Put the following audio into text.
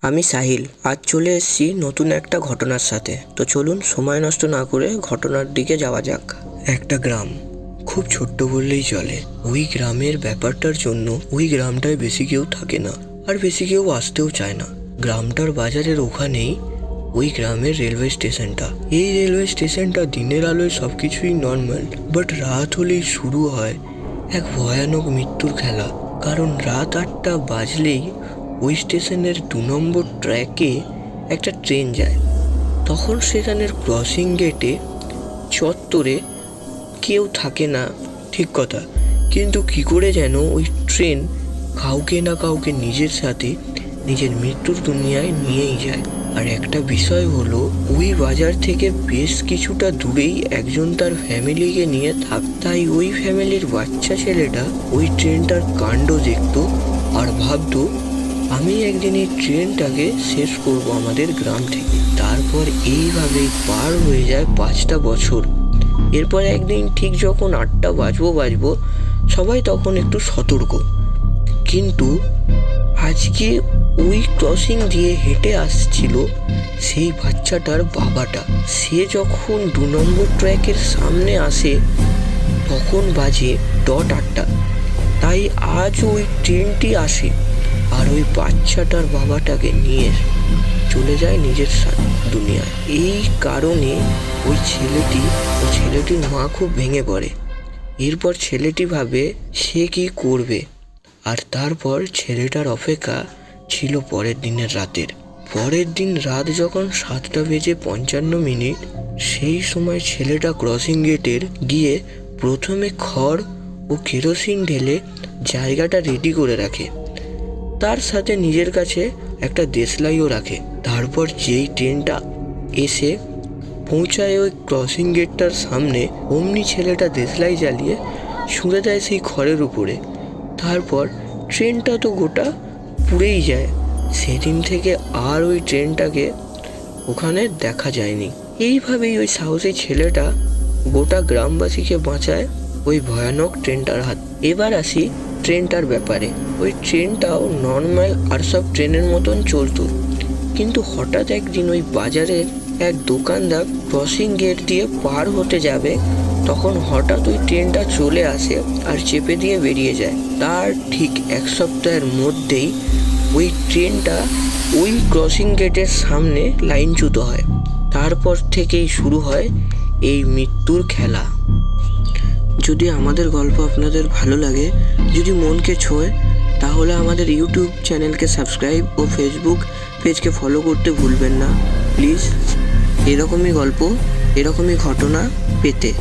আমি সাহিল। আজ চলে এসেছি নতুন একটা ঘটনার সাথে। তো চলুন সময় নষ্ট না করে ঘটনার দিকে যাওয়া যাক। একটা গ্রাম, খুব ছোট্ট বললেই চলে। ওই গ্রামের ব্যাপারটার জন্য ওই গ্রামটায় বেশি কেউ থাকে না, আর বেশি কেউ আসতেও চায় না। গ্রামটার বাজারের ওখানেই ওই গ্রামের রেলওয়ে স্টেশনটা। এই রেলওয়ে স্টেশনটা দিনের আলোয় সবকিছুই নর্মাল, বাট রাত হলেই শুরু হয় এক ভয়ানক মৃত্যুর খেলা। কারণ রাত 8টা বাজলেই ওই স্টেশনের 2 নম্বর ট্র্যাকে একটা ট্রেন যায়। তখন সেখানের ক্রসিং গেটে চত্বরে কেউ থাকে না, ঠিক কথা, কিন্তু কি করে যেন ওই ট্রেন কাউকে না কাউকে নিজের সাথে নিজের মৃত্যুর দুনিয়ায় নিয়েই যায়। আর একটা বিষয় হলো, ওই বাজার থেকে বেশ কিছুটা দূরেই একজন তার ফ্যামিলিকে নিয়ে তাই ওই ফ্যামিলির বাচ্চা ছেলেটা ওই ট্রেনটার কাণ্ড দেখতো আর ভাবতো, আমি একদিন এই ট্রেনটাকে শেষ করব আমাদের গ্রাম থেকে। তারপর এইভাবেই পার হয়ে যায় 5টা বছর। এরপর একদিন ঠিক যখন 8টা বাজবো সবাই তখন একটু সতর্ক। কিন্তু আজকে ওই ক্রসিং দিয়ে হেঁটে আসছিল সেই বাচ্চাটার বাবাটা। সে যখন 2 নম্বর ট্র্যাকের সামনে আসে তখন বাজে 8টা। তাই আজ ওই ট্রেনটি আসে আর ওই বাচ্চাটার বাবাটাকে নিয়ে চলে যায় নিজের দুনিয়ায়। এই কারণে ওই ছেলেটির মা খুব ভেঙে পড়ে। এরপর ছেলেটি ভাবে সে কি করবে। আর তারপর ছেলেটার অপেক্ষা ছিল পরের দিনের রাতের। পরের দিন রাত যখন 7:55, সেই সময় ছেলেটা ক্রসিং গেটের গিয়ে প্রথমে খড় ও কেরোসিন ঢেলে জায়গাটা রেডি করে রাখে। তার সাথে নিজের কাছে একটা দেশলাইও রাখে। তারপর যেই ট্রেনটা এসে পৌঁছায় ওই ক্রসিং গেটটার সামনে, অমনি ছেলেটা দেশলাই জ্বালিয়ে ছুঁড়ে দেয় সেই খড়ের উপরে। তারপর ট্রেনটা তো গোটা পুড়েই যায়। সেদিন থেকে আর ওই ট্রেনটাকে ওখানে দেখা যায়নি। এইভাবেই ওই সাহসী ছেলেটা গোটা গ্রামবাসীকে বাঁচায় ওই ভয়ানক ট্রেনটার হাত। এবার আসি ট্রেনটার ব্যাপারে। ওই ট্রেনটাও নর্মাল আর সব ট্রেনের মতন চলতো, কিন্তু হঠাৎ একদিন ওই বাজারের এক দোকানদার ক্রসিং গেট দিয়ে পার হতে যাবে, তখন হঠাৎ ওই ট্রেনটা চলে আসে আর চেপে দিয়ে বেরিয়ে যায়। তার ঠিক 1 সপ্তাহের মধ্যেই ওই ট্রেনটা ওই ক্রসিং গেটের সামনে লাইনচ্যুত হয়। তারপর থেকেই শুরু হয় এই মৃত্যুর খেলা। যদি আমাদের গল্প আপনাদের ভালো লাগে, যদি মনকে ছোঁয়, তাহলে আমাদের ইউটিউব চ্যানেলকে সাবস্ক্রাইব ও ফেসবুক পেজকে ফলো করতে ভুলবেন না প্লিজ। এরকমই গল্প, এরকমই ঘটনা পেতে।